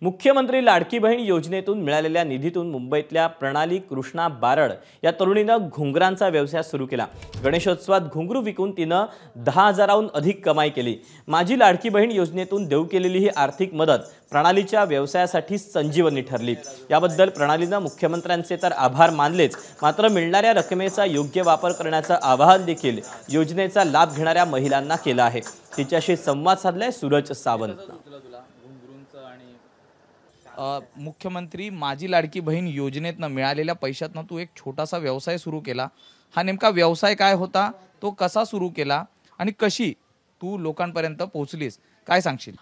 मुख्यमंत्री लाडकी बहीण योजनेतून मिळालेल्या निधीतून मुंबईतल्या प्रणाली कृष्णा बारड या तरुणीनं घुंगरांचा व्यवसाय सुरू केला। गणेशोत्सवात घुंगरू विकून तिनं 10,000हून अधिक कमाई केली। माझी लाडकी बहीण योजनेतून देऊ केलेली ही आर्थिक मदत प्रणालीच्या व्यवसायासाठी संजीवनी ठरली। याबद्दल प्रणालीनं मुख्यमंत्र्यांचे तर आभार मानलेच, मात्र मिळणाऱ्या रकमेचा योग्य वापर करण्याचं आवाहन देखील योजनेचा लाभ घेणाऱ्या महिलांना केलं आहे। तिच्याशी संवाद साधलाय सूरज सावंत। मुख्यमंत्री माझी लाडकी बहीण योजनेतनं मिळालेल्या पैशातनं तू एक छोटासा व्यवसाय सुरू केला। हा नेमका व्यवसाय काय होता, तो कसा सुरू केला आणि कशी तू लोकांपर्यंत पोहोचलीस, काय सांगशील?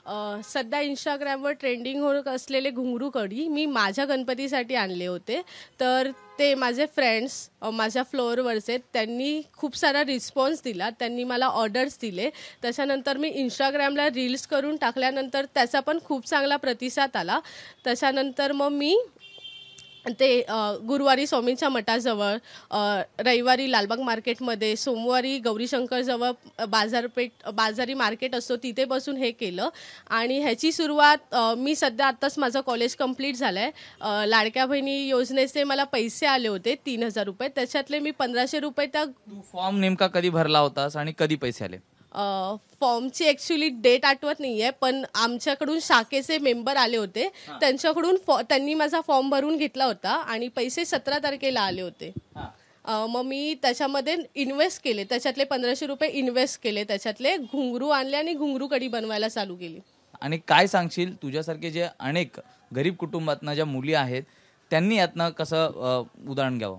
सध्या इंस्टाग्रामवर ट्रेंडिंग होत असलेले घुंगरू कडी मी माझ्या गणपतीसाठी आणले होते। तर ते माझे फ्रेंड्स माझ्या फ्लोअरवरचे त्यांनी खूप सारा रिस्पॉन्स दिला, त्यांनी मला ऑर्डर्स दिले। त्याच्यानंतर मी इंस्टाग्रामला रील्स करून टाकल्यानंतर त्याचा पण खूप चांगला प्रतिसाद आला। त्याच्यानंतर मग मी ते गुरुवारी स्वामींच्या मठाजवळ, रविवारी लालबाग मार्केटमध्ये, सोमवारी गौरीशंकरजवळ बाजारी मार्केट असतो तिथे बसून हे केलं। आणि ह्याची सुरुवात मी सध्या आत्ताच माझं कॉलेज कंप्लीट झालं आहे। लाडक्या बहिणी योजनेचे मला पैसे आले होते 3,000 रुपये, त्याच्यातले मी 1,500 रुपये त्या फॉर्म नेमका कधी भरला होतास आणि कधी पैसे आले? फॉर्मची ॲक्च्युली डेट आठवत नाही आहे, पण आमच्याकडून शाखेचे मेंबर आले होते, त्यांच्याकडून त्यांनी माझा फॉर्म भरून घेतला होता आणि पैसे 17 तारखेला आले होते। मग मी त्याच्यामध्ये इन्व्हेस्ट केले, त्याच्यातले 1,500 रुपये इन्व्हेस्ट केले, त्याच्यातले घुंगरू आणले आणि घुंगरू कडी बनवायला चालू केली। आणि काय सांगशील, तुझ्यासारखे जे अनेक गरीब कुटुंबातनं ज्या मुली आहेत त्यांनी यातनं कसं उदाहरण घ्यावं?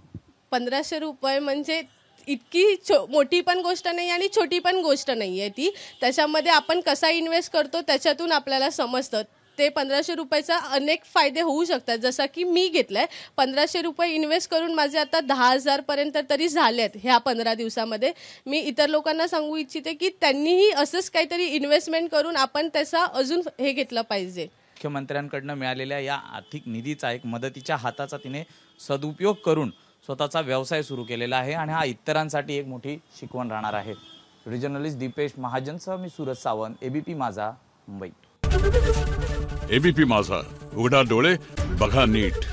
1,500 रुपये म्हणजे इतकी मोठी पण गोष्ट नाही आणि छोटी पण गोष्ट नाही आहे ती। त्याच्यामध्ये आपण कसा इन्व्हेस्ट करतो त्याच्यातून आपल्याला समजतं। ते 1,500 रुपयाचा अनेक फायदे होऊ शकतात, जसं की मी घेतलंय 1,500 रुपये इन्व्हेस्ट करून माझे आता 10,000 पर्यंत तरी झालेत ह्या 15 दिवसामध्ये। मी इतर लोकांना सांगू इच्छिते की त्यांनीही असंच काहीतरी इन्व्हेस्टमेंट करून आपण त्याचा अजून हे घेतलं पाहिजे। मुख्यमंत्र्यांकडनं मिळालेल्या या आर्थिक निधीचा, एक मदतीच्या हाताचा तिने सदुपयोग करून स्वतःचा व्यवसाय सुरू केलेला आहे आणि हा इतरांसाठी एक मोठी शिकवण राहणार आहे। जर्नलिस्ट दीपेश महाजनसह मी सूरज सावंत, एबीपी माझा, मुंबई। एबीपी माझा, उघडा डोळे बघा नीट।